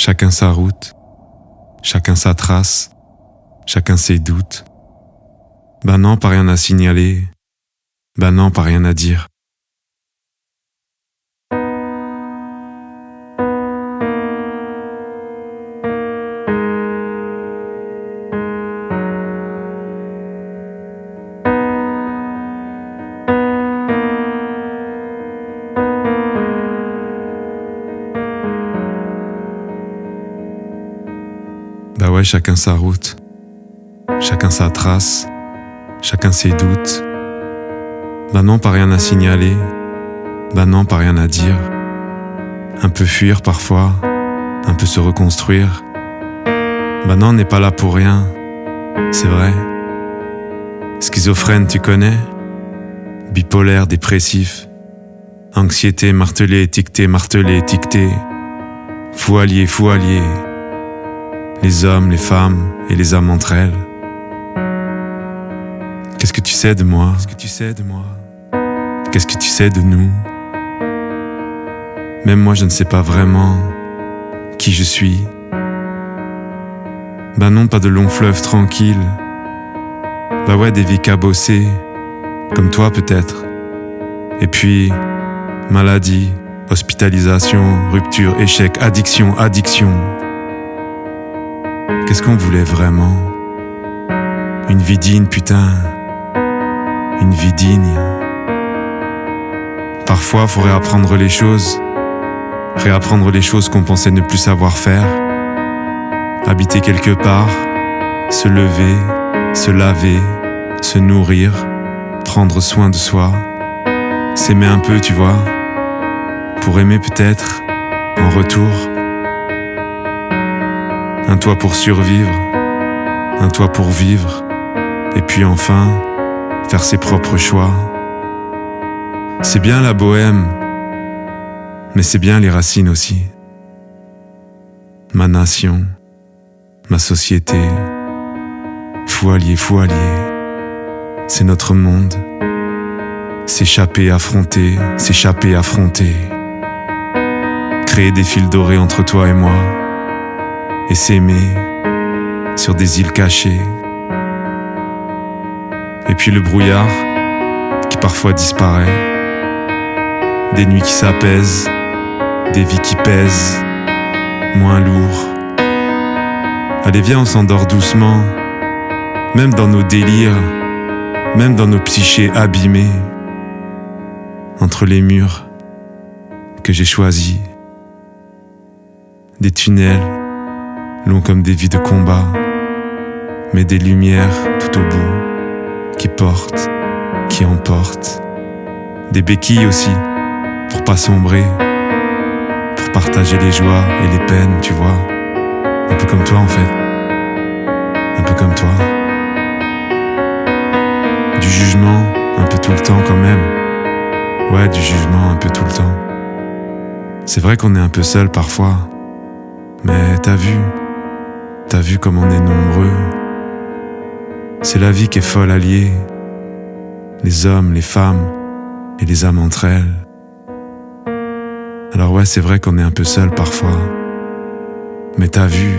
Chacun sa route, chacun sa trace, chacun ses doutes. Ben non, pas rien à signaler, ben non, pas rien à dire. Bah ouais, chacun sa route, chacun sa trace, chacun ses doutes. Bah non, pas rien à signaler, bah non, pas rien à dire. Un peu fuir parfois, un peu se reconstruire. Bah non, on n'est pas là pour rien, c'est vrai. Schizophrène, tu connais? Bipolaire, dépressif. Anxiété, martelé, étiqueté, martelé, étiqueté. Fou allié, fou allié. Les hommes, les femmes et les âmes entre elles. Qu'est-ce que tu sais de moi? Qu'est-ce que tu sais de moi? Qu'est-ce que tu sais de nous? Même moi je ne sais pas vraiment qui je suis. Ben non, pas de longs fleuves tranquilles. Bah ouais, des vies cabossées, comme toi peut-être. Et puis, maladie, hospitalisation, rupture, échec, addiction, addiction. Qu'est-ce qu'on voulait vraiment? Une vie digne, putain. Une vie digne. Parfois, faut réapprendre les choses. Réapprendre les choses qu'on pensait ne plus savoir faire. Habiter quelque part. Se lever, se laver, se nourrir. Prendre soin de soi. S'aimer un peu, tu vois. Pour aimer peut-être, en retour. Un toit pour survivre, un toit pour vivre, et puis enfin, faire ses propres choix. C'est bien la bohème, mais c'est bien les racines aussi. Ma nation, ma société, fou allié, c'est notre monde. S'échapper, affronter, s'échapper, affronter. Créer des fils dorés entre toi et moi. Et s'aimer sur des îles cachées. Et puis le brouillard qui parfois disparaît. Des nuits qui s'apaisent, des vies qui pèsent, moins lourd. Allez viens, on s'endort doucement, même dans nos délires, même dans nos psychés abîmés. Entre les murs que j'ai choisis, des tunnels longs comme des vies de combat, mais des lumières tout au bout, qui portent, qui emportent. Des béquilles aussi, pour pas sombrer, pour partager les joies et les peines, tu vois. Un peu comme toi en fait, un peu comme toi. Du jugement, un peu tout le temps quand même. Ouais, du jugement un peu tout le temps. C'est vrai qu'on est un peu seul parfois, mais t'as vu comme on est nombreux. C'est la vie qui est folle alliée. Les hommes, les femmes et les âmes entre elles. Alors ouais, c'est vrai qu'on est un peu seul parfois. Mais t'as vu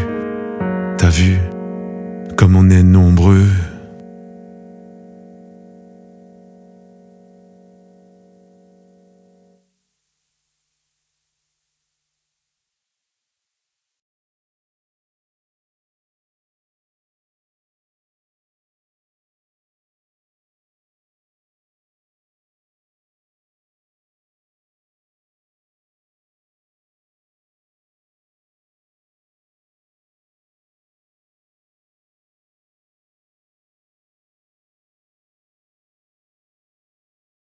comme on est nombreux.